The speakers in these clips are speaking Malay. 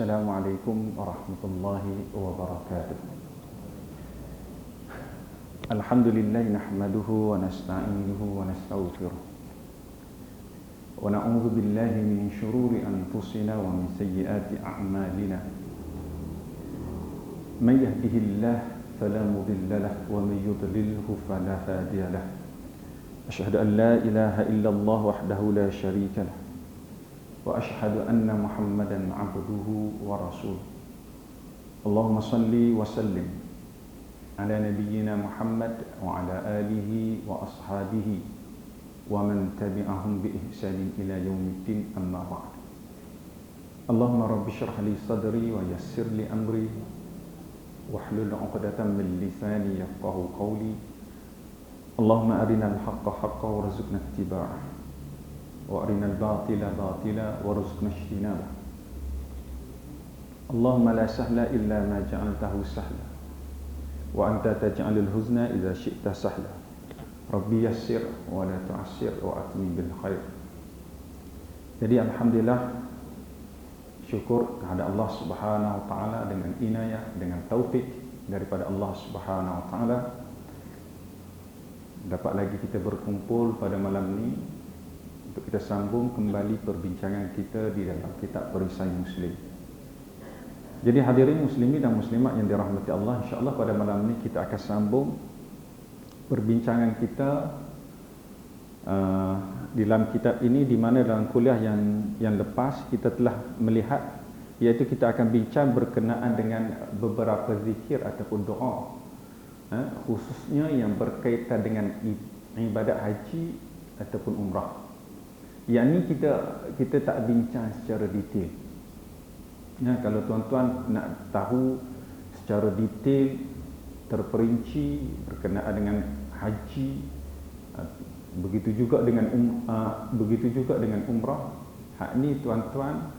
Assalamualaikum warahmatullahi wabarakatuh. Alhamdulillah nahmaduhu wa nasta'inuhu wa nastaghfiruh. Wa na'udzu billahi min shururi anfusina wa min sayyiati a'malina. May yahdihillahu fala mudilla lahu wa may yudlilhu fala hadiya lahu. Asyhadu an la ilaha illallah wahdahu la syarika lahu. Wa ashhadu anna Muhammadan abduhu wa rasuluh. Allahumma salli wa sallim ala nabiyyina Muhammad wa ala alihi wa ashabihi wa man tabi'ahum bi ihsanin ila yaumiddin, amma ba'd. Allahumma rabbi shrah li sadri wa yassir li amri wahlul 'uqdatam min lisani yafqahu qawli. Allahumma arinal haqqa haqqan warzuqna ittiba'ah wa arinal batila batila warzuqna ijtinabah. Allahumma la sahla illa ma ja'altahu sahla wa anta taj'alul huzna idza syi'ta sahla. Rabbi yassir wa la tu'assir wa atmi bil khair. Jadi alhamdulillah, syukur kepada Allah Subhanahu wa taala dengan inayah, dengan taufik daripada Allah Subhanahu wa taala, dapat lagi kita berkumpul pada malam ini untuk kita sambung kembali perbincangan kita di dalam kitab Perisai Muslim. Jadi hadirin muslimin dan muslimat yang dirahmati Allah, insya-Allah pada malam ini kita akan sambung perbincangan kita di dalam kitab ini, di mana dalam kuliah yang lepas kita telah melihat, iaitu kita akan bincang berkenaan dengan beberapa zikir ataupun doa, khususnya yang berkaitan dengan ibadat haji ataupun umrah. Yang ni kita tak bincang secara detail. Kalau tuan-tuan nak tahu secara detail, terperinci berkenaan dengan haji, begitu juga dengan umrah, hak ni tuan-tuan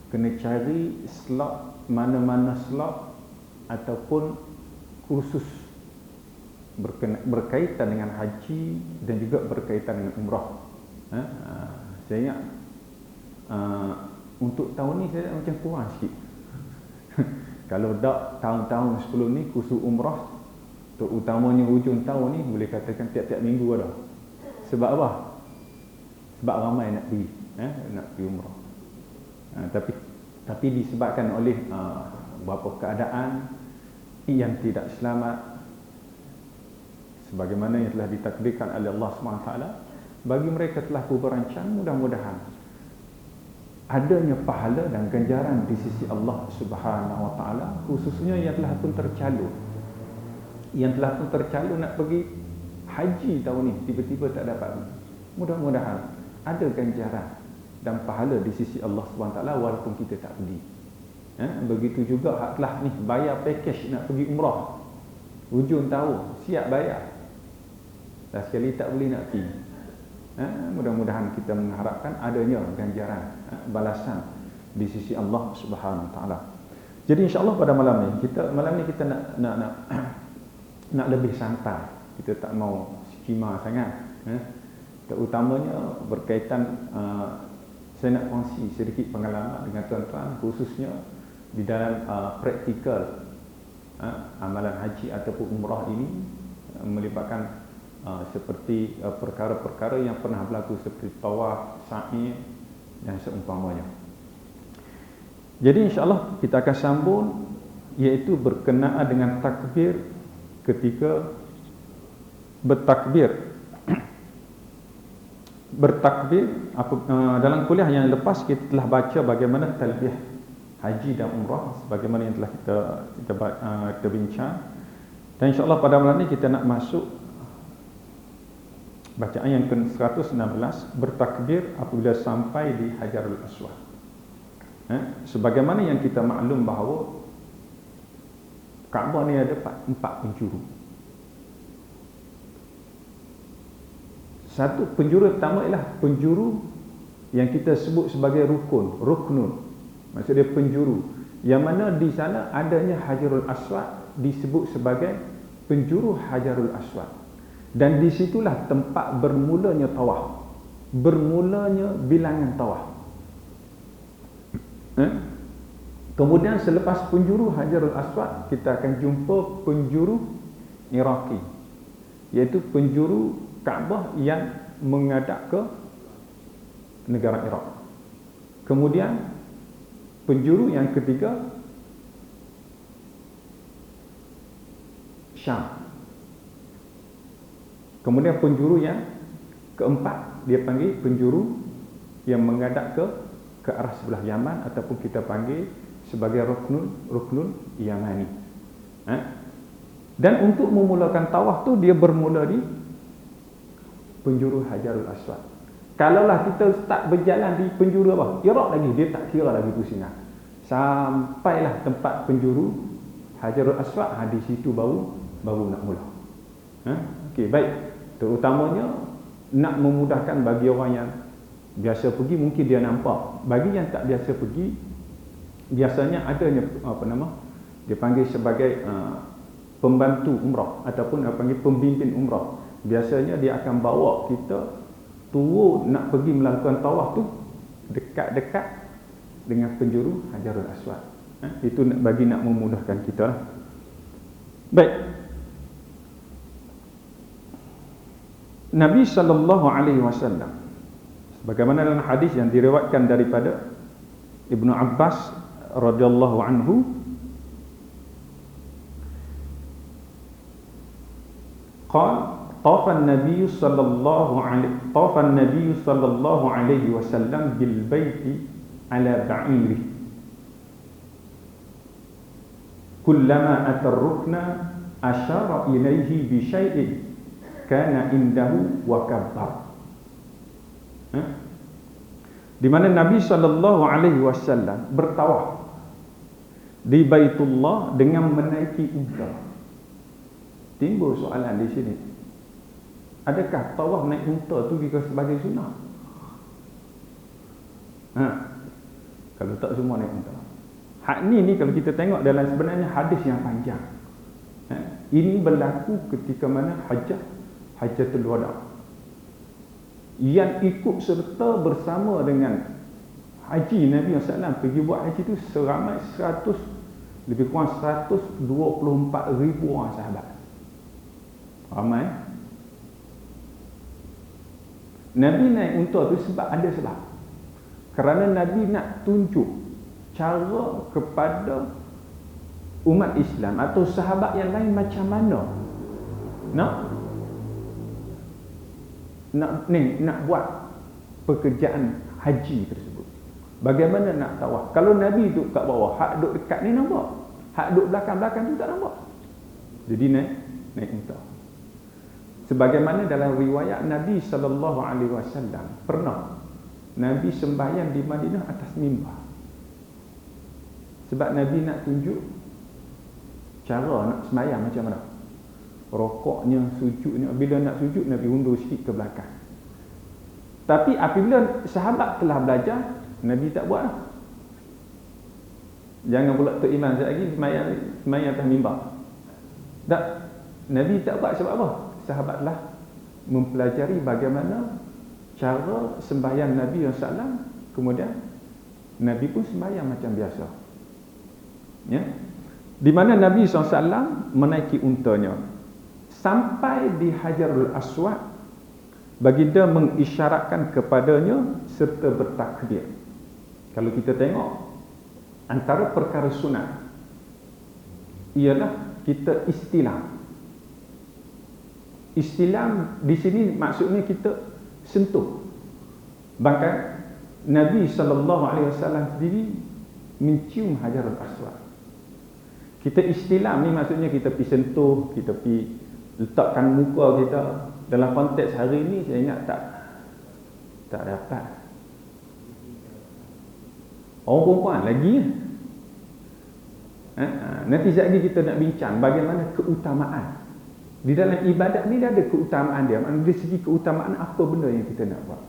kena cari slot, mana-mana slot ataupun kursus berkaitan dengan haji dan juga berkaitan dengan umrah. Saya ingat untuk tahun ni saya macam kurang sikit. Kalau tak tahun-tahun sebelum ni kursus umrah, terutamanya hujung tahun ni, boleh katakan tiap-tiap minggu ada. Sebab apa? Sebab ramai nak pergi, nak pergi umrah. Tapi disebabkan oleh beberapa keadaan yang tidak selamat, sebagaimana yang telah ditakdirkan oleh Allah SWT, bagi mereka telah berancang, mudah-mudahan adanya pahala dan ganjaran di sisi Allah Subhanahu wa taala, khususnya yang telah pun tercalon nak pergi haji tahun ni, tiba-tiba tak dapat. Mudah-mudahan ada ganjaran dan pahala di sisi Allah Subhanahu wa taala walaupun kita tak pergi. Begitu juga hak telah ni bayar package nak pergi umrah, hujung tahun siap bayar, dah sekali tak boleh nak pergi. Mudah-mudahan kita mengharapkan adanya ganjaran, balasan di sisi Allah Subhanahu wa taala. Jadi insya-Allah pada malam ni kita nak lebih santai. Kita tak mau skema sangat, terutamanya berkaitan saya nak kongsi sedikit pengalaman dengan tuan-tuan, khususnya di dalam praktikal amalan haji ataupun umrah ini, melibatkan seperti perkara-perkara yang pernah berlaku seperti tawaf, sa'i dan seumpamanya. Jadi insya-Allah kita akan sambung, iaitu berkenaan dengan takbir ketika bertakbir. Dalam kuliah yang lepas kita telah baca bagaimana talbiyah haji dan umrah, sebagaimana yang telah kita bincang. Dan insya-Allah pada malam ini kita nak masuk bacaan yang ke-116, bertakbir apabila sampai di Hajarul Aswad. Sebagaimana yang kita maklum bahawa Kaabah ni ada 4 penjuru. Satu penjuru pertama ialah penjuru yang kita sebut sebagai ruknun. Maksud dia penjuru yang mana di sana adanya Hajarul Aswad, disebut sebagai penjuru Hajarul Aswad. Dan disitulah tempat bermulanya tawaf, bermulanya bilangan tawaf. Kemudian selepas penjuru Hajarul Aswad, kita akan jumpa penjuru Iraqi, iaitu penjuru Kaabah yang menghadap ke negara Iraq. Kemudian penjuru yang ketiga Syam. Kemudian penjuru yang keempat dia panggil penjuru yang menghadap ke arah sebelah Yaman, ataupun kita panggil sebagai ruknul Yamani. Dan untuk memulakan tawaf tu dia bermula di penjuru Hajarul Aswad. Kalaulah kita start berjalan di penjuru apa? Iraq lagi, dia tak kira lagi pusingan. Sampailah tempat penjuru Hajarul Aswad, di situ baru nak mula. Okey, baik. Terutamanya nak memudahkan bagi orang yang biasa pergi, mungkin dia nampak. Bagi yang tak biasa pergi, biasanya adanya dia panggil sebagai pembantu umrah ataupun panggil pembimbing umrah. Biasanya dia akan bawa kita turun nak pergi melakukan tawaf tu dekat-dekat dengan penjuru Hajarul Aswad. Itu bagi nak memudahkan kita lah. Baik. Nabi sallallahu alaihi wasallam, sebagaimana dalam hadis yang diriwayatkan daripada Ibnu Abbas radhiyallahu anhu, qala طاف النبي صلى الله عليه وسلم بالبيت على بعيره كلما أتى الركن أشار إليه بشيء كان عنده وكبر. Di mana Nabi sallallahu alaihi wasallam bertawaf di Baitullah dengan menaiki unta. Timbul soalan di sini. Adakah tawaf naik unta tu juga sebagai sunnah? Kalau tak semua naik unta. Hak ni kalau kita tengok dalam sebenarnya hadis yang panjang. Ini berlaku ketika mana Hajjatul Wada. Yang ikut serta bersama dengan haji Nabi SAW pergi buat haji tu seramai 100, lebih kurang 124,000 orang sahabat. Ramai. Nabi naik unta tu sebab ada sebab. Kerana Nabi nak tunjuk cara kepada umat Islam atau sahabat yang lain macam mana nak buat pekerjaan haji tersebut. Bagaimana nak tawaf? Kalau Nabi duduk kat bawah, hak duduk dekat ni nampak. Hak duduk belakang-belakang tu tak nampak. Jadi naik unta. Sebagaimana dalam riwayat Nabi sallallahu alaihi wasallam pernah Nabi sembahyang di Madinah atas mimbar. Sebab Nabi nak tunjuk cara nak sembahyang macam mana. Rokoknya, sujudnya, bila nak sujud Nabi undur sikit ke belakang. Tapi apabila sahabat telah belajar, Nabi tak buat lah. Jangan pula Tok Imam lagi sembahyang atas mimbar. Tak, Nabi tak buat sebab apa? Sahabat telah mempelajari bagaimana cara sembahyang Nabi SAW. Kemudian Nabi pun sembahyang macam biasa. Ya, di mana Nabi SAW menaiki untanya sampai di Hajarul Aswad, baginda mengisyaratkan kepadanya serta bertakbir. Kalau kita tengok antara perkara sunat ialah kita istilam. Istilam di sini maksudnya kita sentuh. Bahkan Nabi sallallahu alaihi wasallam sendiri mencium Hajarul Aswad. Kita istilam ni maksudnya kita pergi sentuh, kita pergi letakkan muka kita. Dalam konteks hari ni saya ingat tak dapat. Orang perempuan lagi. Nanti sekejap lagi kita nak bincang bagaimana keutamaan. Di dalam ibadat ni dia ada keutamaan dia. Dari segi keutamaan apa benda yang kita nak buat.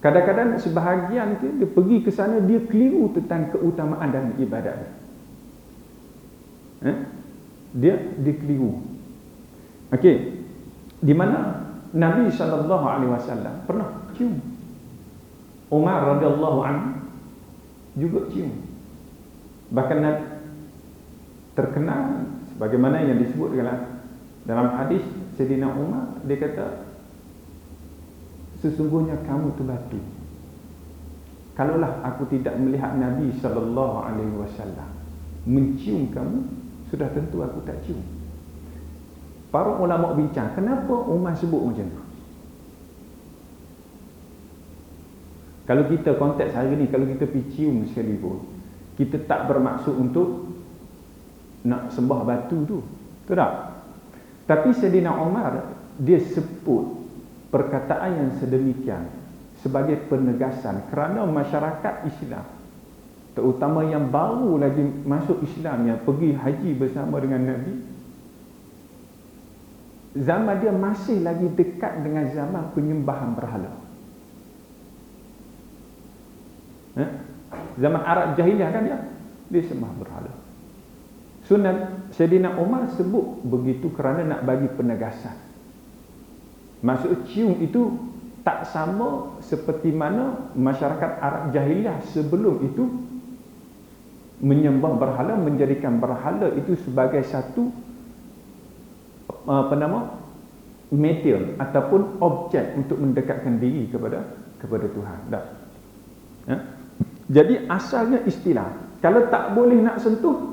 Kadang-kadang sebahagian dia pergi ke sana, dia keliru tentang keutamaan dalam ibadat dia. Dia keliru. Okey. Di mana Nabi SAW pernah cium. Umar radhiyallahu anhu juga cium. Bahkan terkenal sebagaimana yang disebut dalam hadis Sayyidina Umar, dia kata, sesungguhnya kamu tu batu. Kalaulah aku tidak melihat Nabi SAW mencium kamu, sudah tentu aku tak cium. Para ulama bincang, kenapa Umar sebut macam tu? Kalau kita konteks hari ni, kalau kita pergi cium sekalipun, kita tak bermaksud untuk nak sembah batu tu, betul tak? Tapi Sayyidina Umar, dia sebut perkataan yang sedemikian sebagai penegasan kerana masyarakat Islam, terutama yang baru lagi masuk Islam, yang pergi haji bersama dengan Nabi, zaman dia masih lagi dekat dengan zaman penyembahan berhala. Zaman Arab jahiliah kan dia sembah berhala. Sunnah Sayyidina Umar sebut begitu kerana nak bagi penegasan. Maksud cium itu tak sama seperti mana masyarakat Arab jahiliah sebelum itu menyembah berhala, menjadikan berhala itu sebagai satu medium ataupun objek untuk mendekatkan diri kepada Tuhan. Jadi asalnya istilah, kalau tak boleh nak sentuh,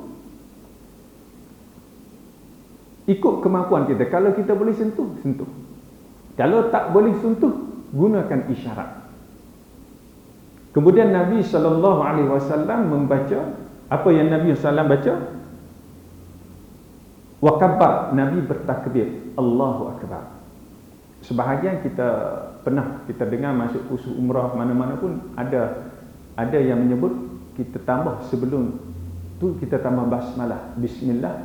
ikut kemampuan kita. Kalau kita boleh sentuh, sentuh. Kalau tak boleh sentuh, gunakan isyarat. Kemudian Nabi SAW membaca apa yang Nabi SAW baca. Wa kabbar, Nabi bertakbir, Allahu Akbar. Sebahagian kita dengar masuk kursus umrah mana-mana pun ada yang menyebut kita tambah sebelum tu, kita tambah basmalah, bismillah,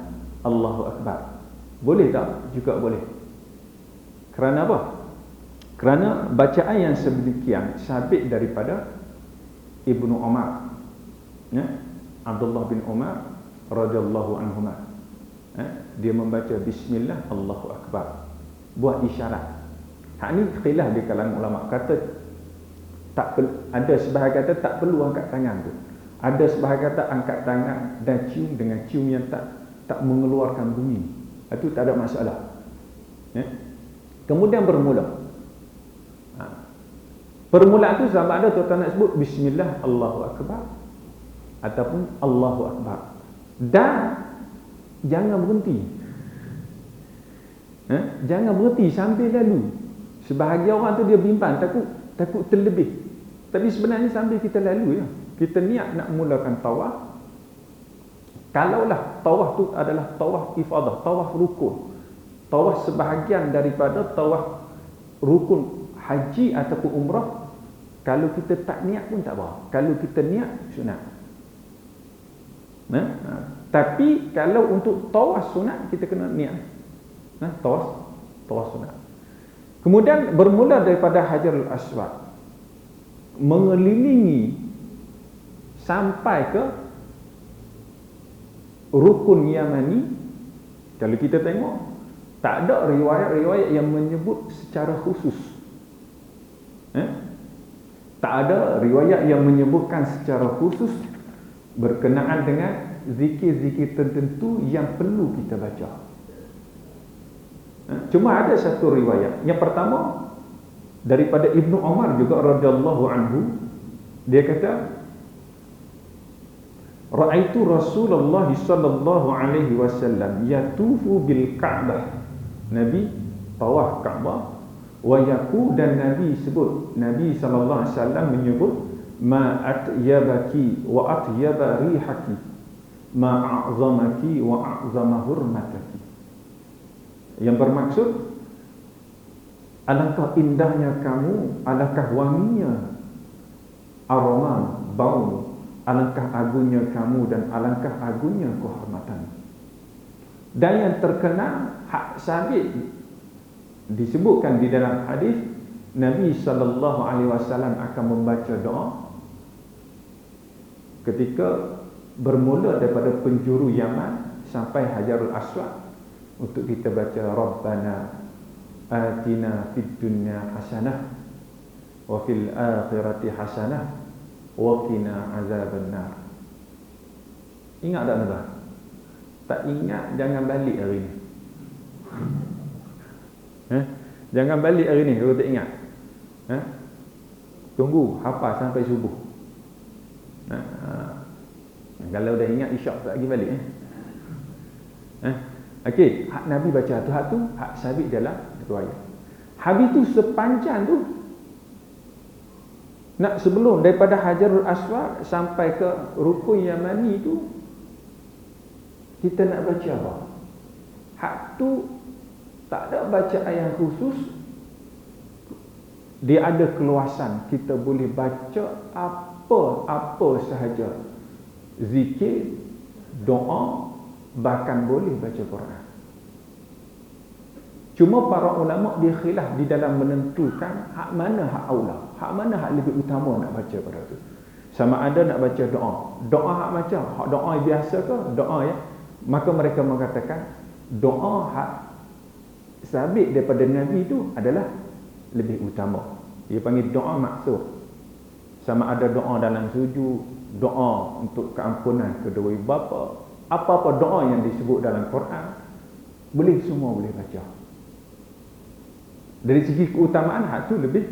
Allahu Akbar. Boleh tak? Juga boleh. Kerana apa? Kerana bacaan yang sedemikian sabit daripada Ibnu Umar, Abdullah bin Umar radhiyallahu anhuma. Dia membaca bismillah, Allahu Akbar, buat isyarat. Hak ni khilaf di kalangan ulama, kata ada sebahagian kata tak perlu angkat tangan tu. Ada sebahagian kata angkat tangan dan cium dengan cium yang tak mengeluarkan bunyi. Itu tak ada masalah. Kemudian bermula. Permulaan tu sama ada tuan-tuan nak sebut bismillah, Allahu Akbar ataupun Allahu Akbar. Dan jangan berhenti. Jangan berhenti sambil lalu. Sebahagian orang tu dia bimbang, takut terlebih. Tapi sebenarnya sambil kita lalu kita niat nak mulakan tawaf. Kalaulah tawaf tu adalah tawaf ifadah, tawaf rukun, tawaf sebahagian daripada tawaf rukun haji ataupun umrah, kalau kita tak niat pun tak apa. Kalau kita niat, sunat. Tapi kalau untuk tawaf sunat, kita kena niat. Tawaf sunat. Kemudian bermula daripada Hajarul Aswad, mengelilingi sampai ke Rukun Yamani. Kalau kita tengok, tak ada riwayat-riwayat yang menyebut secara khusus. Tak ada riwayat yang menyebutkan secara khusus berkenaan dengan zikir-zikir tertentu yang perlu kita baca. Cuma ada satu riwayat. Yang pertama daripada Ibnu Umar juga radhiyallahu anhu, dia kata, ra'aitu Rasulullah sallallahu alaihi wasallam yatufu bil Ka'bah. Nabi tawaf Ka'bah, wa yaqu, dan Nabi sebut, Nabi sallallahu alaihi wasallam menyebut, ma atyabaki wa atyaba rihaki, ma a'zamaki wa a'zama hurmataki. Yang bermaksud, alangkah indahnya kamu, alangkah wanginya aroma bau, alangkah agungnya kamu dan alangkah agungnya kehormatan. Dan yang terkenal hak sabit disebutkan di dalam hadis, Nabi sallallahu alaihi wasallam akan membaca doa ketika bermula daripada penjuru Yaman sampai Hajarul Aswad, untuk kita baca Rabbana atina fid dunya hasanah wa fil akhirati hasanah wa qina azabannar. Ingat tak tuan? Tak ingat, jangan balik hari ni. Jangan balik hari ni kalau tak ingat. Tunggu hafal sampai subuh. Kalau dah ingat isyak tak lagi balik. Okey, hak Nabi baca tu, hak sabit dalam riwayat. Habis tu sepanjang tu nak sebelum daripada Hajarul Aswad sampai ke Rukun Yamani tu kita nak baca apa? Hak tu tak ada bacaan yang khusus. Dia ada keluasan, kita boleh baca apa sahaja, zikir, doa, bahkan boleh baca Quran. Cuma para ulama dia khilaf di dalam menentukan hak mana hak aula, hak mana hak lebih utama nak baca pada tu. Sama ada nak baca doa hak macam, hak doa biasa ke doa ya, maka mereka mengatakan doa hak sabit daripada Nabi itu adalah lebih utama. Dia panggil doa maksur. Sama ada doa dalam sujud, doa untuk keampunan kedua ibu bapa, apa-apa doa yang disebut dalam Quran, boleh, semua boleh baca. Dari segi keutamaan, hak tu lebih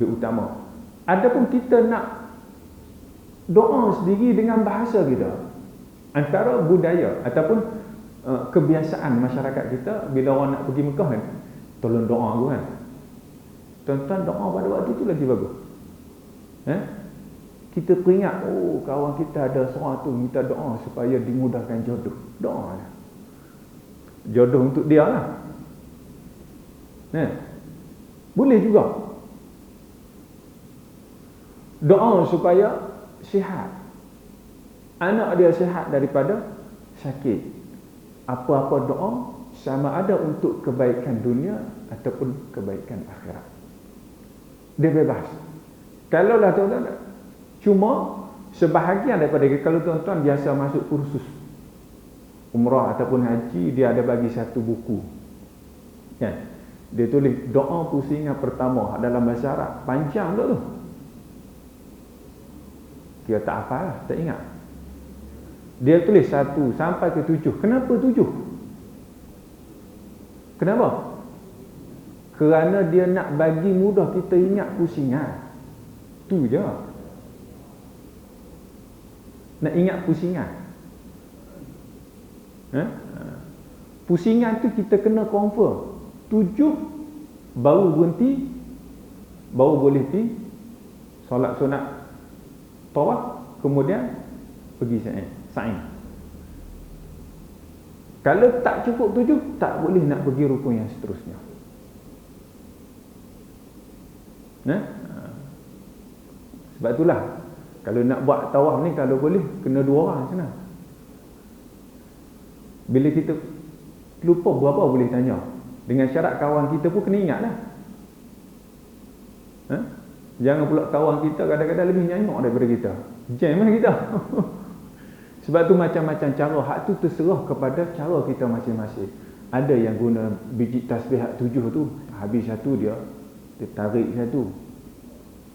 utama. Adapun kita nak doa sendiri dengan bahasa kita, antara budaya ataupun kebiasaan masyarakat kita, bila orang nak pergi Mekah kan, tolong doa aku kan. Tuan-tuan, doa pada waktu tu lagi bagus. Kita peringat, kawan kita ada seorang tu minta doa supaya dimudahkan jodoh. Doa lah. Jodoh untuk dia lah. Boleh juga. Doa supaya sihat. Anak dia sihat daripada sakit. Apa-apa doa, sama ada untuk kebaikan dunia ataupun kebaikan akhirat. Dia bebas. Kalau lah tuan-tuan, cuma sebahagian daripada, kalau tuan-tuan biasa masuk kursus umrah ataupun haji, dia ada bagi satu buku kan, dia tulis doa pusingan pertama dalam bahasa Arab, panjang tu kita tak hafal lah, tak ingat. Dia tulis 1 sampai ke 7. Kenapa 7? Kenapa? Kerana dia nak bagi mudah kita ingat pusingan. Tu je. Nak ingat pusingan. Pusingan tu kita kena confirm. 7 baru berhenti, baru boleh pergi solat sunat tawaf, kemudian pergi sa'i. Kalau tak cukup 7, tak boleh nak pergi rukun yang seterusnya. Sebab itulah kalau nak buat tawaf ni, kalau boleh kena 2 orang senang. Bila kita lupa berapa boleh tanya. Dengan syarat kawan kita pun kena ingat lah. Jangan pula kawan kita kadang-kadang lebih nyanyi daripada kita. Jam mana kita. Sebab tu macam-macam cara. Hak tu terserah kepada cara kita masing-masing. Ada yang guna biji tasbih hak 7 tu, habis satu dia tarik satu.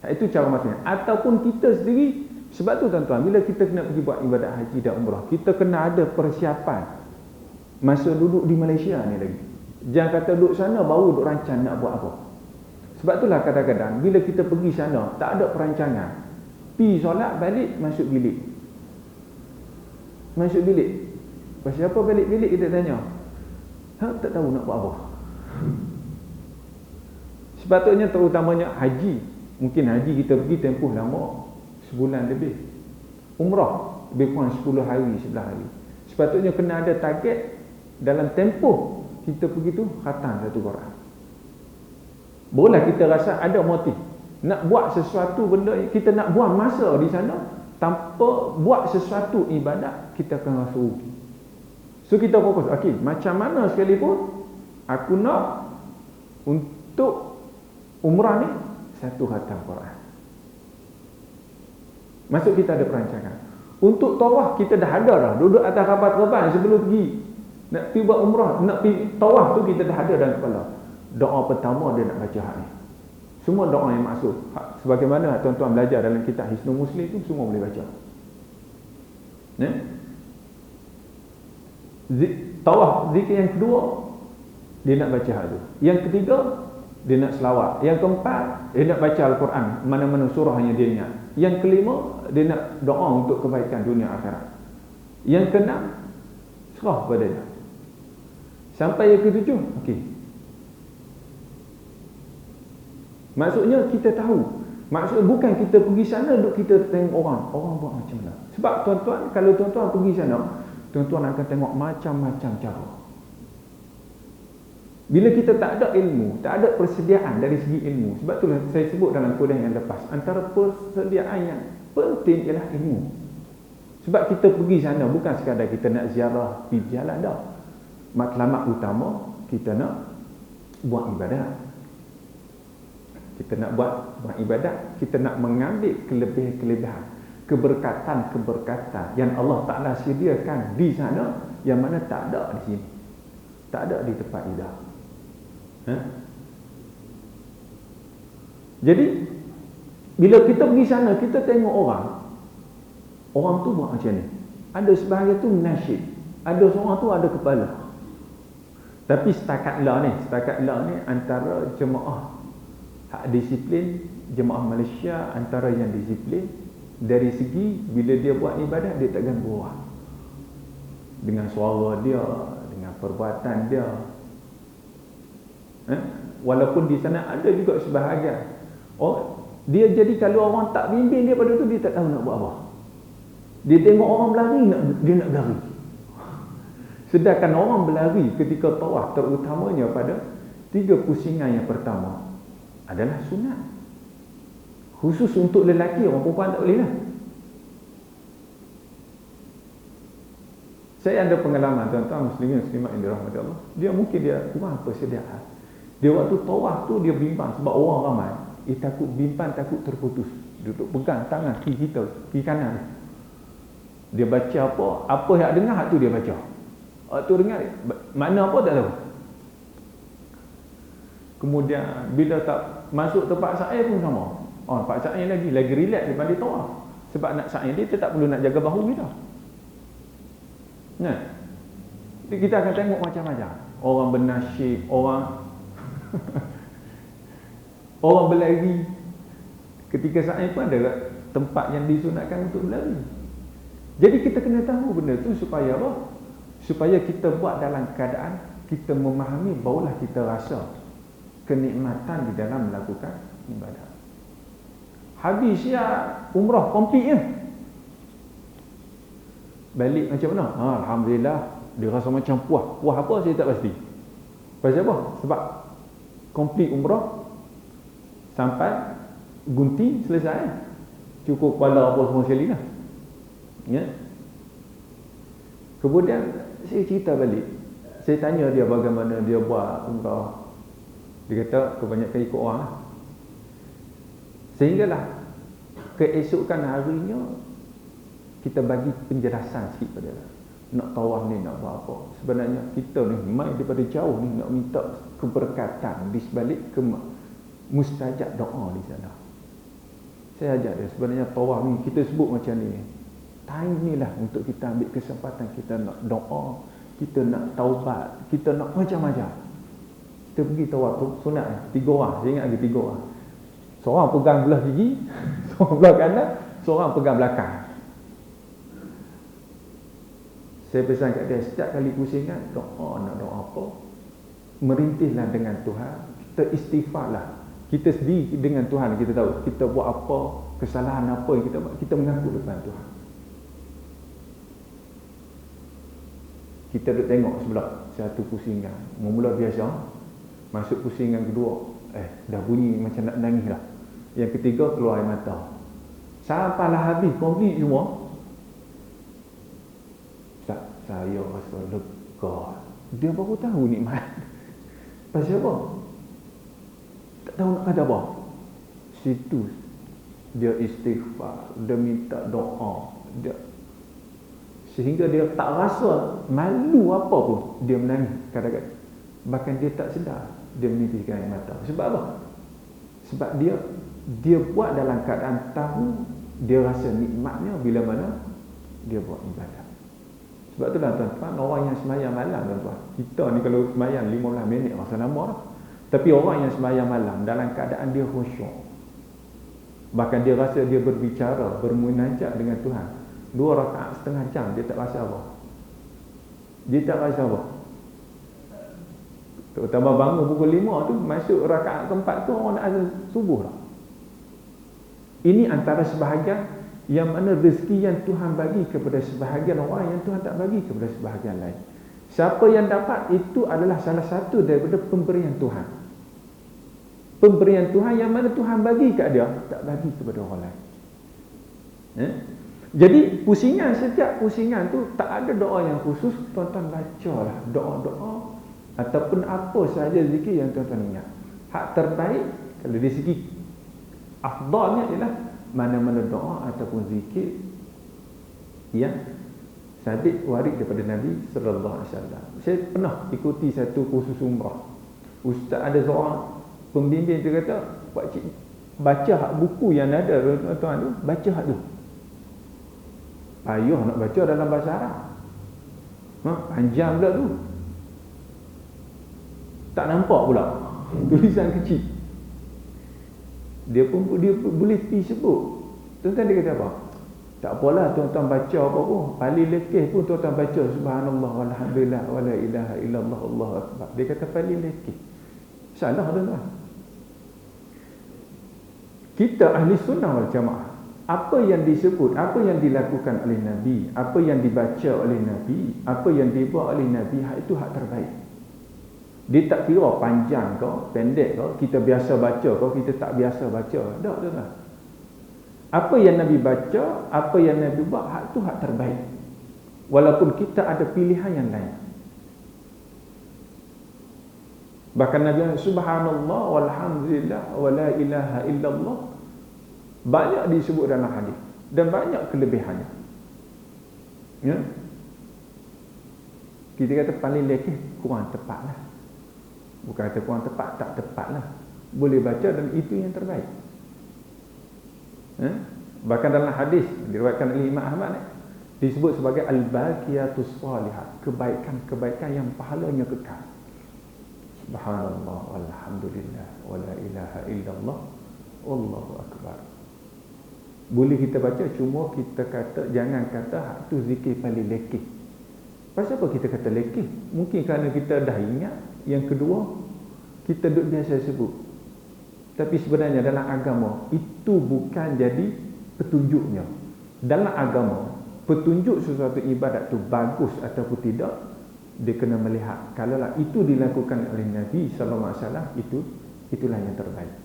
Itu cara masing-masing. Ataupun kita sendiri. Sebab tu tuan-tuan, bila kita kena pergi buat ibadat haji dan umrah, kita kena ada persiapan masa duduk di Malaysia ni lagi. Jangan kata duduk sana baru duduk rancang nak buat apa. Sebab itulah kadang-kadang bila kita pergi sana tak ada perancangan, pergi solat balik masuk bilik. Pasal apa balik bilik kita tanya, tak tahu nak buat apa. Sepatutnya terutamanya haji, mungkin haji kita pergi tempoh lama, sebulan lebih. Umrah lebih kurang 10 hari, 11 hari. Sepatutnya kena ada target dalam tempoh kita pergi tu khatam satu Quran. Boleh kita rasa ada motif nak buat sesuatu benda, kita nak buang masa di sana tanpa buat sesuatu ibadat, kita akan rasa rugi. So kita fokus, okey, macam mana sekalipun aku nak untuk umrah ni satu khatam Quran. Maksud kita ada perancangan. Untuk tawaf kita dah ada dah, duduk atas kapal terbang sebelum pergi. Nak pergi buat umrah, nak pergi tawaf tu kita dah ada dalam kepala. Doa pertama dia nak baca hak ni. Semua doa yang maksud. Sebagaimana tuan-tuan belajar dalam kitab Hisnul Muslim tu, semua boleh baca. Tawaf zikir yang kedua, dia nak baca hal tu. Yang ketiga, dia nak selawat. Yang keempat, dia nak baca Al-Quran, mana-mana surah yang dia ingat. Yang kelima, dia nak doa untuk kebaikan dunia akhirat. Yang keenam, serah pada dia. Sampai yang ketujuh, okey. Maksudnya kita tahu. Maksudnya bukan kita pergi sana duk kita tengok orang buat macam mana. Sebab tuan-tuan, kalau tuan-tuan pergi sana, tuan-tuan akan tengok macam-macam cara. Bila kita tak ada ilmu, tak ada persediaan dari segi ilmu. Sebab itulah saya sebut dalam kuliah yang lepas, antara persediaan yang penting ialah ilmu. Sebab kita pergi sana bukan sekadar kita nak ziarah, pergi berjalan dah. Matlamat utama, kita nak buat ibadat. Kita nak buat ibadat, kita nak mengambil kelebihan-kelebihan, keberkatan-keberkatan yang Allah Ta'ala sediakan di sana, yang mana tak ada di sini, tak ada di tempat idah. Jadi bila kita pergi sana, kita tengok orang tu buat macam ni. Ada sebahagian tu nasyid, ada seorang tu ada kepala. Tapi setakat lah ni antara jemaah hak disiplin, jemaah Malaysia antara yang disiplin dari segi bila dia buat ibadat, dia tak ganggu orang dengan suara dia, dengan perbuatan dia. Walaupun di sana ada juga sebahagian dia jadi kalau orang tak bimbing dia pada tu, dia tak tahu nak buat apa. Dia tengok orang berlari, dia nak lari. Sedangkan orang berlari ketika tawaf, terutamanya pada 3 pusingan yang pertama, adalah sunat. Khusus untuk lelaki, orang perempuan tak boleh lah. Saya ada pengalaman tuan-tuan muslimin muslimat yang dirahmati Allah. Dia mungkin dia kurang persediaan. Dia waktu tawaf tu dia bimbang sebab orang ramai. Takut bimbang, takut terputus. Duduk pegang tangan kiri kita, kiri kanan. Dia baca apa yang dengar hak tu dia baca. Hak tu dengar mana apa tak tahu. Kemudian bila tak masuk tempat sa'i pun sama. Tempat sa'i lagi relax daripada tawaf. Sebab nak sa'i dia tak perlu nak jaga bahu kita. Nah. Jadi kita akan tengok macam-macam. Orang bernasyid, orang orang berlari. Ketika sa'i pun ada tempat yang disunatkan untuk berlari. Jadi kita kena tahu benda tu supaya apa? Supaya kita buat dalam keadaan kita memahami, barulah kita rasa kenikmatan di dalam melakukan ibadat. Habis ya umrah komplit je. Balik macam mana? Alhamdulillah, dia rasa macam puas. Puas apa saya tak pasti. Pasal apa? Sebab komplit umrah sampai gunting selesai. Cukup kepala apa semua sekali lah. Ya. Kemudian saya cerita balik. Saya tanya dia bagaimana dia buat umrah. Dia kata kebanyakan ikut orang lah. Sehinggalah keesokan harinya kita bagi penjelasan sikit pada dia. Nak tawaf ni nak buat apa. Sebenarnya kita ni mai daripada jauh ni nak minta keberkatan di sebalik ke mustajab doa di sana. Saya ajak dia, sebenarnya tawaf ni kita sebut macam ni. Time ni lah untuk kita ambil kesempatan, kita nak doa, kita nak taubat, kita nak macam-macam. Kita pergi tawaf tu sunat 3 orang, saya ingat lagi 3 orang. Seorang pegang belah gigi, seorang belah kanan, seorang pegang belakang. Saya pesan kat dia, setiap kali pusingan doa, nak doa apa, merintihlah dengan Tuhan, kita istighfarlah. Kita sendiri dengan Tuhan, kita tahu kita buat apa, kesalahan apa yang kita buat, kita mengaku depan Tuhan. Kita duduk tengok sebelah satu pusingan, mula biasa, masuk pusingan kedua, dah bunyi macam nak nangis lah. Yang ketiga keluar air mata. Sampailah habis komplit semua, saya rasa lega. Dia baru tahu nikmat. Pasal apa? Tak tahu nak kata apa. Situ dia istighfar, dia minta doa, dia sehingga dia tak rasa malu apa pun, dia menangis kadang-kadang. Bahkan dia tak sedar dia menitiskan air mata. Sebab apa? Sebab dia buat dalam keadaan tahu, dia rasa nikmatnya bila mana dia buat ibadat. Sebab itulah tuan-tuan, orang yang sembahyang malam tuan-tuan, kita ni kalau sembahyang 15 minit rasa lama dah. Tapi orang yang sembahyang malam dalam keadaan dia khusyuk, bahkan dia rasa dia berbicara, bermunajat dengan Tuhan 2 rakaat setengah jam, dia tak rasa apa. Dia tak rasa apa. Terutama bangun pukul 5 tu, masuk rakaat keempat tu orang nak azan subuh dah. Ini antara sebahagian yang mana rezeki yang Tuhan bagi kepada sebahagian orang yang Tuhan tak bagi kepada sebahagian lain. Siapa yang dapat, itu adalah salah satu daripada pemberian Tuhan. Pemberian Tuhan yang mana Tuhan bagi kat dia, tak bagi kepada orang lain. Jadi pusingan, setiap pusingan tu tak ada doa yang khusus. Tuan-tuan bacalah doa-doa ataupun apa sahaja zikir yang tuan-tuan ingat. Hak terbaik kalau dari segi afdalnya ialah mana-mana doa ataupun zikir yang sabit warid daripada Nabi sallallahu alaihi wasallam. Saya pernah ikuti satu kursus umrah. Ustaz ada seorang pembimbing, dia kata, "Pak cik, baca hak buku yang ada tuan-tuan tu, baca hak tu." Payah nak baca dalam bahasa Arab. Panjang pula tu. Tak nampak pula tulisan kecil. Dia boleh pergi sebut. Tuan-tuan dia kata apa? Tak apalah tuan-tuan baca apa pun. Paling lekeh pun tuan-tuan baca subhanallah walhamdulillah wala ilaha illallah Allahu akbar. Dia kata paling lekeh. Salah tuan-tuan. Kita ahli sunnah wal jamaah, apa yang disebut, apa yang dilakukan oleh Nabi, apa yang dibaca oleh Nabi, apa yang dibuat oleh Nabi, itu hak terbaik. Dia tak kira panjang ke, pendek ke, kita biasa baca ke, kita tak biasa baca. Tak, tuan-tuan. Apa yang Nabi baca, apa yang Nabi buat, hak itu hak terbaik. Walaupun kita ada pilihan yang lain. Bahkan Nabi subhanallah walhamdulillah wala ilaha illallah banyak disebut dalam hadis dan banyak kelebihannya. Ya. Kita kata paling lekeh kurang tepatlah. Bukan kata kurang tepat, tak tepatlah. Boleh baca dan itu yang terbaik. Ya. Bahkan dalam hadis diriwayatkan oleh Imam Ahmad disebut sebagai al-baqiyatus salihat, kebaikan-kebaikan yang pahalanya kekal. Subhanallah walhamdulillah wala ilaha illallah wallahu akbar. Boleh kita baca, cuma kita kata, jangan kata hak tu zikir paling lekeh. Pasal apa kita kata lekeh? Mungkin kerana kita dah ingat. Yang kedua, kita duk biasa sebut. Tapi sebenarnya dalam agama itu bukan jadi petunjuknya. Dalam agama, petunjuk sesuatu ibadat tu bagus ataupun tidak, dia kena melihat kalaulah itu dilakukan oleh Nabi sallallahu alaihi wasallam, itulah yang terbaik.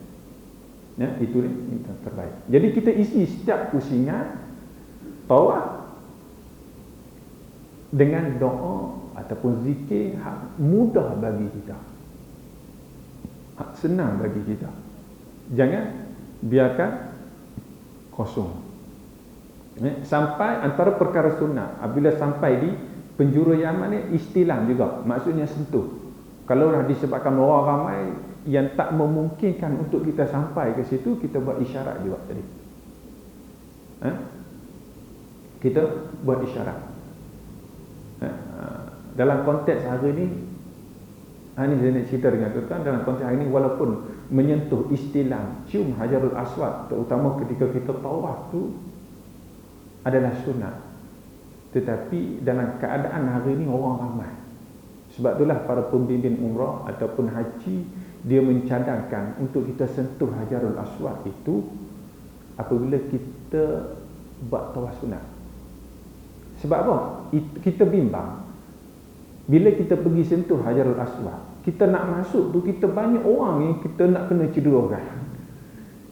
Ya, itu yang terbaik. Jadi kita isi setiap pusingan tawaf dengan doa ataupun zikir hak mudah bagi kita, hak senang bagi kita. Jangan biarkan kosong. Sampai antara perkara sunnah, apabila sampai di penjuru Yaman ni, istilam juga, maksudnya sentuh. Kalau dah disebabkan orang ramai yang tak memungkinkan untuk kita sampai ke situ, kita buat isyarat juga tadi. Kita buat isyarat. Dalam konteks hari ni, ini saya nak cerita dengan tuan-tuan, dalam konteks hari ni, walaupun menyentuh istilam, cium Hajarul Aswad, terutama ketika kita tawaf tu adalah sunat. Tetapi dalam keadaan hari ni orang ramai. Sebab itulah para pembimbing umrah ataupun haji, dia mencadangkan untuk kita sentuh Hajarul Aswad itu apabila kita buat tawaf sunat. Sebab apa? Kita bimbang bila kita pergi sentuh Hajarul Aswad, kita nak masuk tu, kita banyak orang yang kita nak kena cederakan.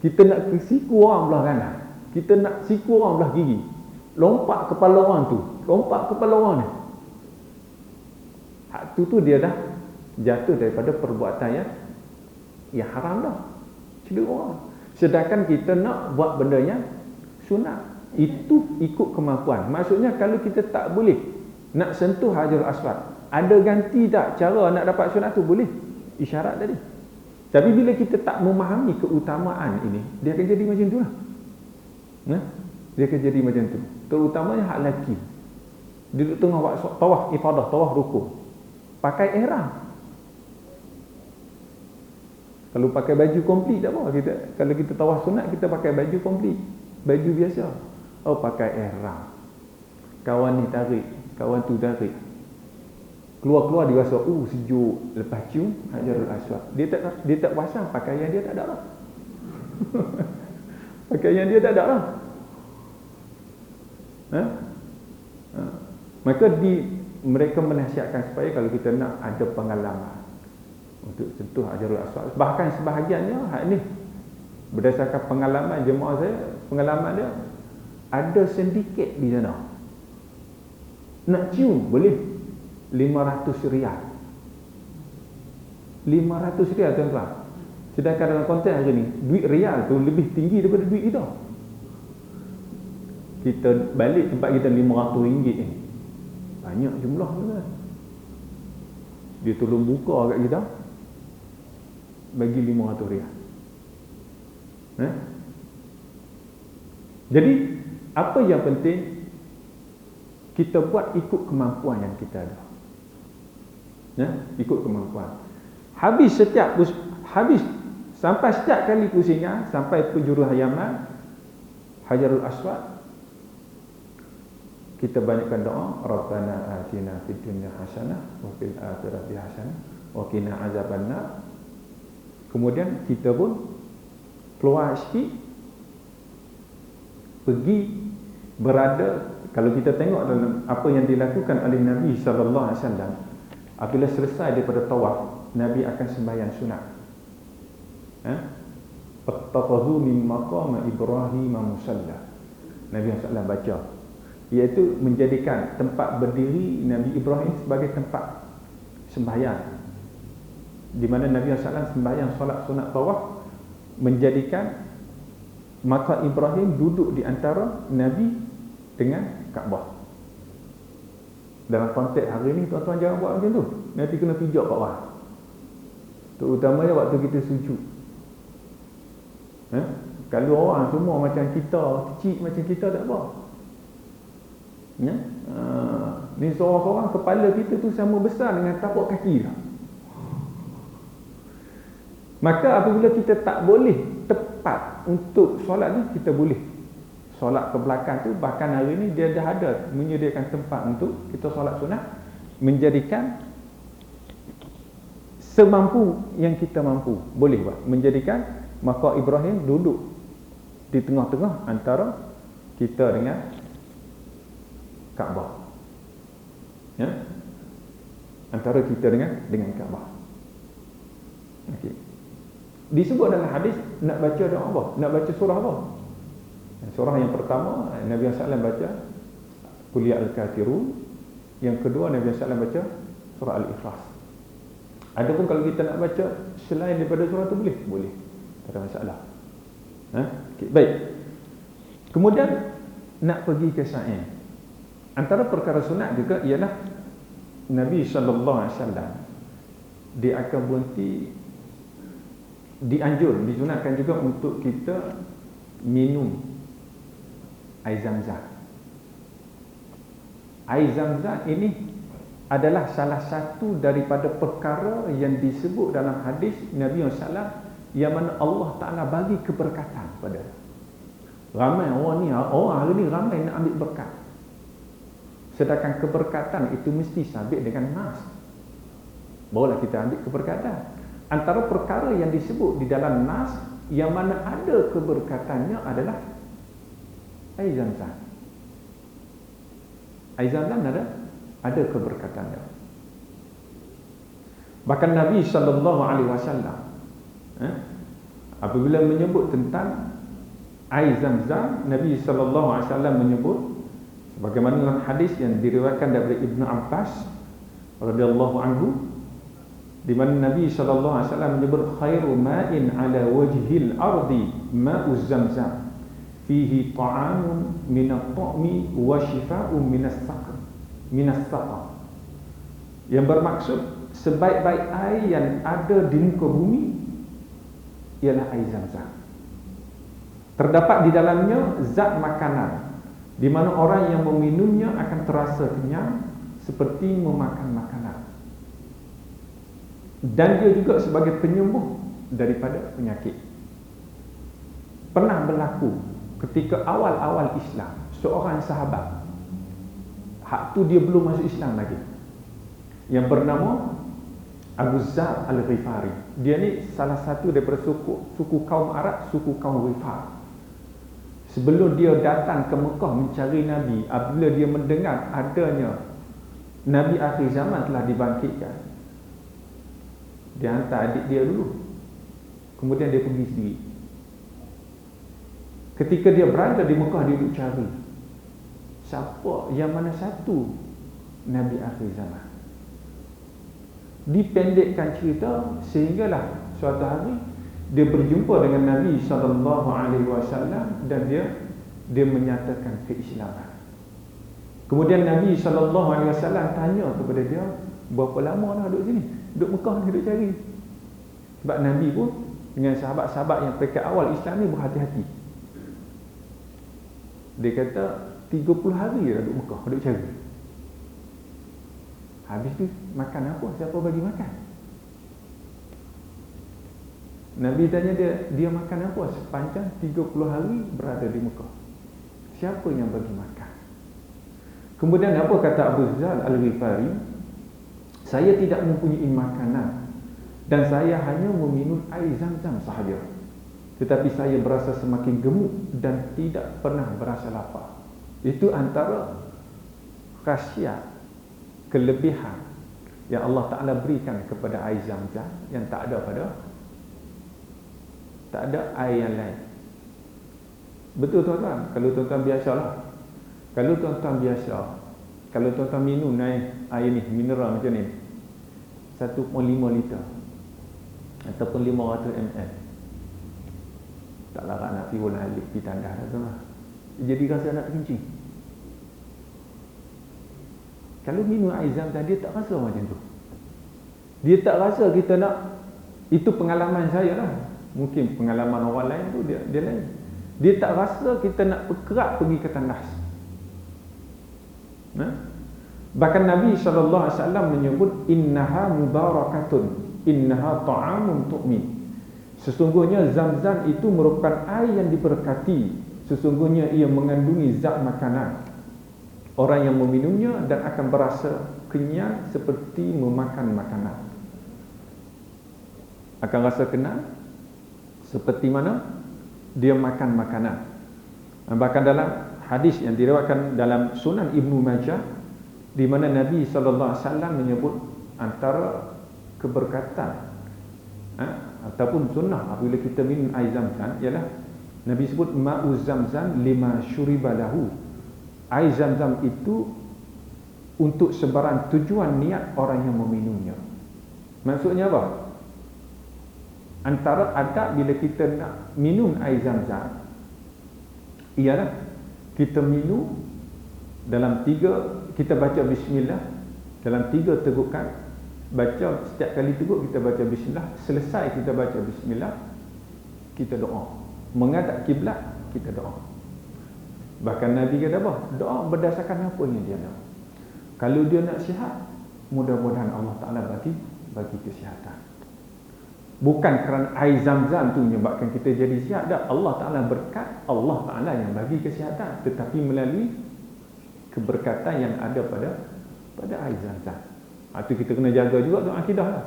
Kita nak siku orang belah kanan, kita nak siku orang belah kiri, lompat kepala orang tu, lompat kepala orang ni. Hak tu dia dah jatuh daripada perbuatan yang haram dah, cedera orang. Sedangkan kita nak buat benda yang sunat, itu ikut kemampuan. Maksudnya kalau kita tak boleh nak sentuh Hajarul Aswad, ada ganti tak cara nak dapat sunat tu? Boleh, isyarat tadi. Tapi bila kita tak memahami keutamaan ini, dia akan jadi macam tu lah. Dia akan jadi macam tu. Terutamanya hak lelaki. Duduk tengah buat tawaf ifadah, tawaf rukun. Pakai ihram. Kalau pakai baju komplit tak apa. Kalau kita tawaf sunat, kita pakai baju komplit. Baju biasa. Oh, pakai ihram. Kawan ni tarik, kawan tu tarik. Keluar-keluar dia rasa, sejuk. Lepas cium Hajarul Aswad. Dia tak pasang pakaian dia tak ada lah. Pakaian dia tak ada lah. Maka mereka menasihatkan supaya kalau kita nak ada pengalaman untuk sentuh Hajarul Aswad. Bahkan sebahagiannya ni berdasarkan pengalaman jemaah saya, pengalaman dia ada sindiket di sana. Nak cium boleh 500 riyal. 500 riyal tuan-tuan. Sedangkan dalam konteks hari ni, duit riyal tu lebih tinggi daripada duit kita. Kita balik tempat kita RM500 ni. Banyak jumlah tu kan. Dia tolong buka kat kita, bagi 500 riyal. Jadi apa yang penting, kita buat ikut kemampuan yang kita ada. Ikut kemampuan. Habis sampai setiap kali pusingan, sampai penjuru Yaman, Hajarul Aswad, kita banyakkan doa, Rabbana atina fid dunya hasanah wa fil akhirati hasanah wa qina azabannar. Kemudian kita pun keluar sikit, pergi berada. Kalau kita tengok dalam apa yang dilakukan oleh Nabi sallallahu alaihi wasallam, apabila selesai daripada tawaf, Nabi akan sembahyang sunat. Fattakhadhu min maqam Ibrahim musalla. Nabi sallallahu alaihi wasallam baca, iaitu menjadikan tempat berdiri Nabi Ibrahim sebagai tempat sembahyang, di mana Nabi SAW sembahyang solat sunat tawaf, menjadikan maka Ibrahim duduk di antara Nabi dengan Kaabah. Dalam konteks hari ni, tuan-tuan jangan buat macam tu. Nanti kena pijak kat bawah, terutamanya waktu kita sujud. Kalau orang semua macam kita, kecil macam kita, tak apa. Ni seorang-seorang kepala kita tu sama besar dengan tapak kaki lah. Maka apabila kita tak boleh tepat untuk solat ni, kita boleh solat ke belakang tu. Bahkan hari ni dia dah ada menyediakan tempat untuk kita solat sunat, menjadikan semampu yang kita mampu, boleh buat. Menjadikan maka Ibrahim duduk di tengah-tengah antara kita dengan Kaabah. Antara kita dengan Kaabah. Okey. Disebut dalam hadis nak baca doa apa? Nak baca surah apa? Surah yang pertama Nabi SAW baca Qul ya al-kafirun. Yang kedua Nabi SAW baca surah Al-Ikhlas. Adapun kalau kita nak baca selain daripada surah tu boleh? Boleh. Tak ada masalah. Okay, baik. Kemudian nak pergi ke sa'i. Antara perkara sunat juga ialah Nabi SAW dia akan berhenti, disunatkan juga untuk kita minum air Zam-Zam. Air Zam-Zam ini adalah salah satu daripada perkara yang disebut dalam hadis Nabi SAW, yang mana Allah Ta'ala bagi keberkatan pada ramai orang hari ni ramai nak ambil berkat. Sedangkan keberkatan itu mesti sabit dengan nas, barulah kita ambil keberkatan. Antara perkara yang disebut di dalam nas yang mana ada keberkatannya adalah air Zam-Zam. Air Zam-Zam ada keberkatannya. Bahkan Nabi SAW apabila menyebut tentang air Zam-Zam, Nabi SAW menyebut sebagaimana dalam hadis yang diriwayatkan daripada Ibnu Abbas radhiyallahu anhu, di mana Nabi SAW menyebut khairu ma'in ala wajhil ardi ma'u Zam-Zam fihi ta'amun minat ta'mi wa shifa'un minas saqam. Yang bermaksud sebaik-baik air yang ada di muka bumi ialah air Zam-Zam. Terdapat di dalamnya zat makanan di mana orang yang meminumnya akan terasa kenyang seperti memakan makanan. Dan dia juga sebagai penyembuh daripada penyakit. Pernah berlaku ketika awal-awal Islam, seorang sahabat, hak tu dia belum masuk Islam lagi, yang bernama Abu Zar Al-Ghifari. Dia ni salah satu daripada suku kaum Arab, suku kaum Ghifar. Sebelum dia datang ke Mekah mencari Nabi, apabila dia mendengar adanya Nabi akhir zaman telah dibangkitkan, dia hantar adik dia dulu, kemudian dia pergi sendiri. Ketika dia berada di Mekah, dia duduk cari siapa yang mana satu Nabi akhir zaman. Dipendekkan cerita sehinggalah suatu hari dia berjumpa dengan Nabi SAW dan dia menyatakan keislaman. Kemudian Nabi SAW tanya kepada dia, berapa lama dah duduk sini? Duduk Mekah ni, duduk cari. Sebab Nabi pun dengan sahabat-sahabat yang peringkat awal Islam ni berhati-hati. Dia kata 30 hari dah duduk Mekah, duduk cari. Habis tu makan apa? Siapa bagi makan? Nabi tanya dia makan apa sepanjang 30 hari berada di Mekah? Siapa yang bagi makan? Kemudian apa kata Abu Zar Al-Ghifari? Saya tidak mempunyai makanan dan saya hanya meminum air Zam-Zam sahaja. Tetapi saya berasa semakin gemuk dan tidak pernah berasa lapar. Itu antara khasiat, kelebihan yang Allah Ta'ala berikan kepada air Zam-Zam yang tak ada air yang lain. Betul tuan-tuan? Kalau tuan-tuan biasalah, kalau tuan-tuan minum air ni mineral macam ni 1.5 liter ataupun 500 ml, tak larat nak pergi ulang alik pergi tandas dah tuan-tuan, jadi rasa nak terkencing. Kalau minum air Zam-Zam, dia tak rasa macam tu. Dia tak rasa kita nak. Itu pengalaman saya lah. Mungkin pengalaman orang lain tu dia lain. Dia tak rasa kita nak bergerak pergi ke tandas. Bahkan Nabi SAW menyebut innaha mubarakatun, innaha ta'amun tu'min. Sesungguhnya Zam-Zam itu merupakan air yang diberkati. Sesungguhnya ia mengandungi zat makanan. Orang yang meminumnya dan akan berasa kenyang seperti memakan makanan. Akan rasa kenyang seperti mana dia makan makanan. Bahkan dalam hadis yang diriwayatkan dalam Sunan Ibnu Majah, di mana Nabi SAW menyebut antara keberkatan ataupun sunnah apabila kita minum air Zam-Zam ialah Nabi sebut ma'u Zam-Zam lima syuriba lahu. Air Zam-Zam itu untuk sebarang tujuan niat orang yang meminumnya. Maksudnya apa? Antara adab bila kita nak minum air Zam-Zam ialah kita minum dalam 3, kita baca bismillah dalam 3 tegukan. Baca setiap kali teguk kita baca bismillah. Selesai kita baca bismillah, kita doa. Menghadap kiblat, kita doa. Bahkan Nabi kata apa? Doa berdasarkan apa yang dia nak. Kalau dia nak sihat, mudah-mudahan Allah Ta'ala bagi kesihatan. Bukan kerana air Zam-Zam tu menyebabkan kita jadi sihat. Dah, Allah Ta'ala berkat, Allah Ta'ala yang bagi kesihatan. Tetapi melalui keberkatan yang ada pada air Zam-Zam. Itu kita kena jaga juga tu akidah lah.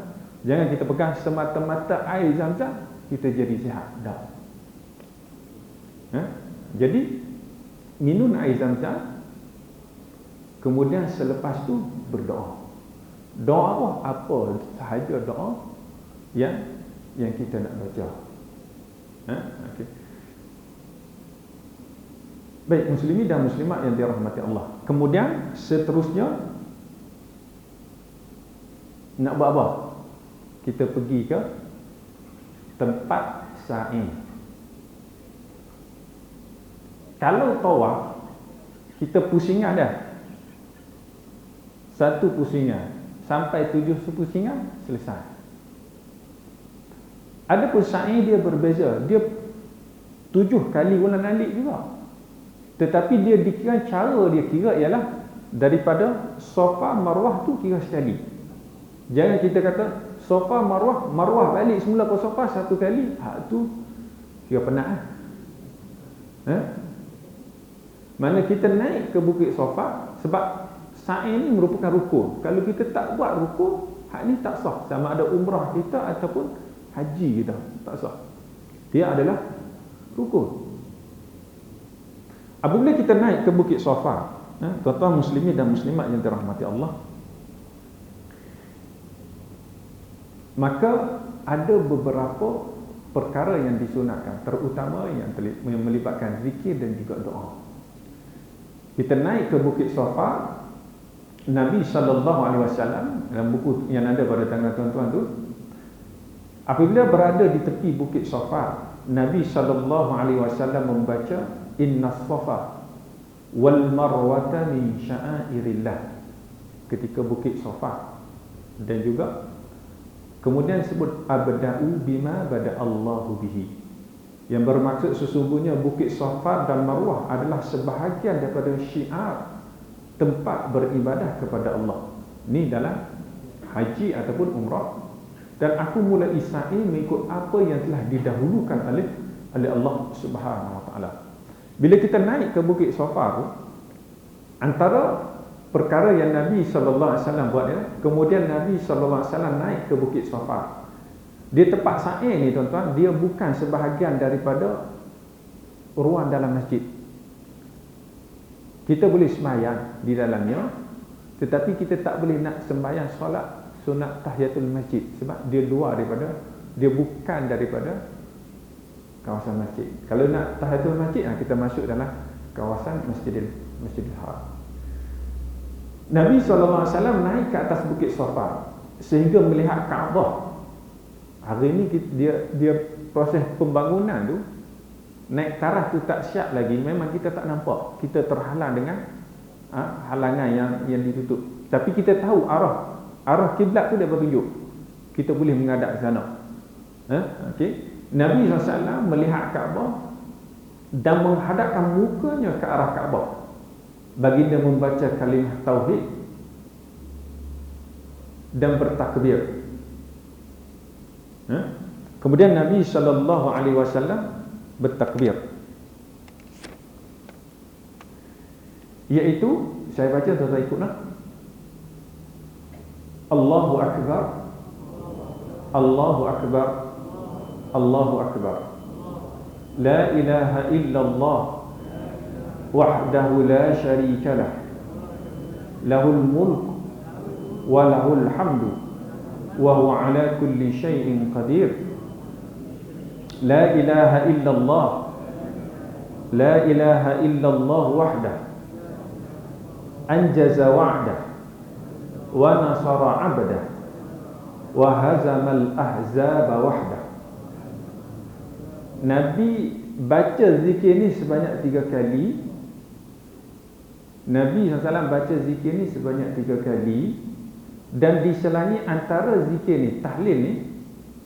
Jangan kita pegang semata-mata air Zam-Zam kita jadi sihat. Dah. Jadi minum air Zam-Zam, kemudian selepas tu berdoa. Doa apa? Apa sahaja doa yang kita nak baca. Okay. Baik, muslimin dan muslimat yang dirahmati Allah. Kemudian seterusnya nak buat apa? Kita pergi ke tempat sa'i. Kalau tawaf, kita pusingan dah. 1 pusingan sampai 7 pusingan selesai. Adapun sa'i dia berbeza. Dia 7 kali ulang alik juga. Tetapi dia dikira, cara dia kira ialah daripada Safa Marwah tu kira sekali. Jangan kita kata Safa Marwah balik semula ke Safa satu kali, hak tu kira penat lah. Mana kita naik ke Bukit Safa, sebab sa'i ni merupakan rukun. Kalau kita tak buat rukun, hak ni tak sah. Sama ada umrah kita ataupun haji kita, tak sah. Dia adalah rukun. Apabila kita naik ke Bukit Safa, tuan-tuan muslimin dan muslimat yang dirahmati Allah, maka ada beberapa perkara yang disunatkan, terutama yang melibatkan zikir dan juga doa. Kita naik ke Bukit Safa, Nabi SAW dalam buku yang ada pada tangan tuan-tuan tu, apabila berada di tepi Bukit Safa, Nabi SAW membaca Inna Safa wal Marwata min sya'airillah ketika Bukit Safa, dan juga kemudian sebut abda'u bima bada Allahu bihi, yang bermaksud sesungguhnya Bukit Safa dan Marwah adalah sebahagian daripada syiar tempat beribadah kepada Allah. Ni dalam haji ataupun umrah. Dan aku mulai sa'i mengikut apa yang telah didahulukan oleh Allah Subhanahu Wa Taala. Bila kita naik ke Bukit Safa tu, antara perkara yang Nabi SAW buat dia, kemudian Nabi SAW naik ke Bukit Safa. Dia tempat sa'i ni tuan-tuan, dia bukan sebahagian daripada ruang dalam masjid. Kita boleh sembahyang di dalamnya, tetapi kita tak boleh nak sembahyang solat sunat tahiyatul masjid, sebab dia luar daripada, dia bukan daripada kawasan masjid. Kalau nak tahiyatul masjid, kita masuk dalam kawasan Masjidil Haram. Nabi SAW naik ke atas Bukit Safa sehingga melihat Kaabah. Hari ini dia proses pembangunan tu, naik taraf tu tak siap lagi, memang kita tak nampak, kita terhalang dengan halangan yang ditutup. Tapi kita tahu arah kiblat tu dia bertunjuk, kita boleh menghadap ke sana. Okey. Nabi SAW melihat Kaabah dan menghadapkan mukanya ke arah Kaabah. Baginda membaca kalimah tauhid dan bertakbir. Kemudian Nabi SAW bertakbir, iaitu, saya baca, tuan-tuan ikutlah. Allahu Akbar, Allahu Akbar, Allahu Akbar, La ilaha illallah wahdahu la syarika lah, lahul mulk wa lahul hamdu wa huwa ala kulli syai'in qadir. La ilaha illallah, la ilaha illallah wahdah, anjaza wa'dah wa nasara 'abdah wa hazamal ahzaba wahdah. Nabi baca zikir ni sebanyak 3 kali. Nabi SAW baca zikir ni sebanyak 3 kali, dan diselangi antara zikir ni, tahlil ni,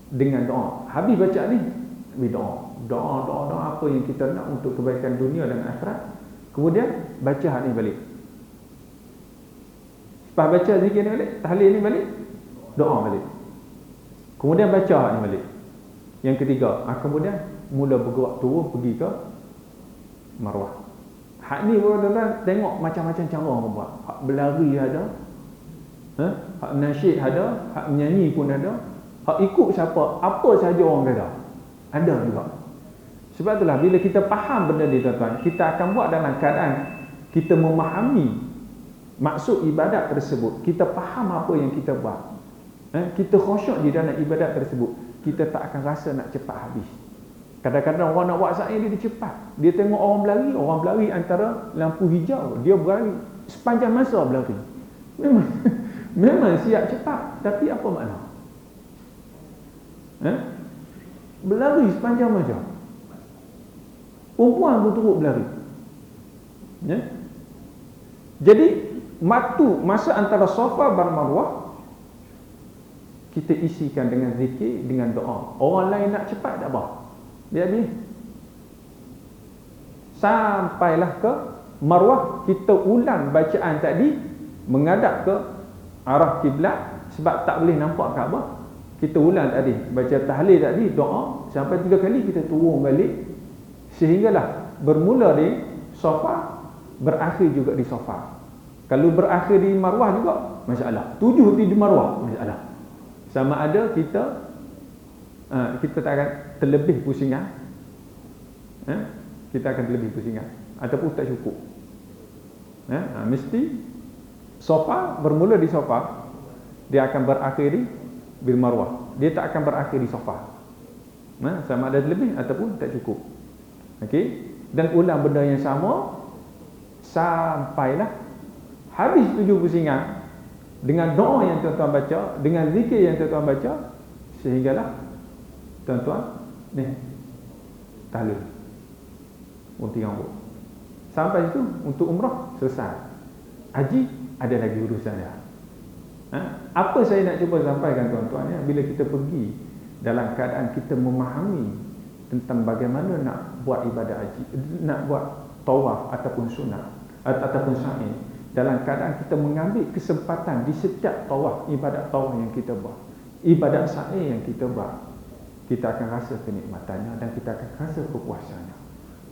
dengan doa. Habis baca ni, doa apa yang kita nak untuk kebaikan dunia dan akhirat. Kemudian baca hak ni balik. Lepas baca zikir ni balik, tahlil ni balik, doa balik. Kemudian baca hak ni balik. Yang ketiga, kemudian mula bergerak turun pergi ke Marwah. Hak ni tuan-tuan tengok macam-macam cara orang buat. Hak berlari ada, hak nasyid ada, hak menyanyi pun ada, hak ikut siapa, apa saja orang kata, ada juga. Sebab itulah bila kita faham benda ni tuan-tuan, kita akan buat dalam keadaan kita memahami maksud ibadat tersebut, kita faham apa yang kita buat, kita khusyuk di dalam ibadat tersebut, kita tak akan rasa nak cepat habis. Kadang-kadang orang nak buat sa'i dia cepat. Dia tengok orang berlari antara lampu hijau, dia berlari sepanjang masa berlari. Memang siap cepat, tapi apa makna? Berlari sepanjang masa. Perempuan pun turut berlari. Jadi masa antara Safa dan Marwah kita isikan dengan zikir, dengan doa. Orang lain nak cepat tak apa, dia habis. sampailah ke Marwah, kita ulang bacaan tadi menghadap ke arah kiblat sebab tak boleh nampak Kaabah. Kita ulang tadi baca tahlil tadi, doa sampai 3 kali, kita turun balik sehinggalah bermula di Safa, berakhir juga di Safa. Kalau berakhir di Marwah juga masalah. 7 di Marwah masalah. Sama ada kita tak akan terlebih pusingan, kita akan terlebih pusingan ataupun tak cukup. Mesti Safa, bermula di Safa, dia akan berakhir di Bil Marwah. Dia tak akan berakhir di Safa. Sama ada lebih ataupun tak cukup. Okey, dan ulang benda yang sama sampailah habis 7 pusingan dengan doa yang tuan-tuan baca, dengan zikir yang tuan-tuan baca, sehinggalah tuan-tuan ni tahlil untuk rambut. Sampai itu untuk umrah selesai. Haji ada lagi urusan dia. Apa saya nak cuba sampaikan tuan-tuan ya, bila kita pergi dalam keadaan kita memahami tentang bagaimana nak buat ibadah haji, nak buat tawaf ataupun sunat ataupun sa'i, dalam keadaan kita mengambil kesempatan di setiap tawaf, ibadat tawaf yang kita buat, ibadat sa'i yang kita buat, kita akan rasa kenikmatannya dan kita akan rasa kepuasannya.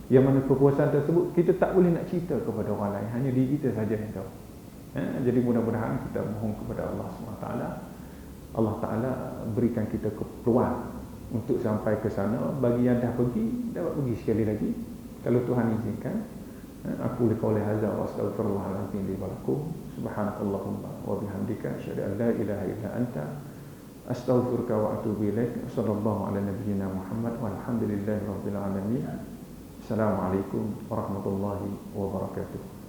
Yang mana kepuasan tersebut kita tak boleh nak cerita kepada orang lain, hanya diri kita saja yang tahu. Jadi mudah-mudahan kita mohon kepada Allah SWT, Allah Ta'ala berikan kita peluang untuk sampai ke sana. Bagi yang dah pergi, dapat pergi sekali lagi kalau Tuhan izinkan. Aku liqauli hadza wa astaghfirullahalazim li wa lakum. Subhanakallahumma wa bihamdika asyhadu an la ilaha illa anta astaghfiruka wa atubu ilaik. Sallallahu ala nabiyyina Muhammad walhamdulillahi rabbil alamin. Assalamualaikum warahmatullahi wabarakatuh.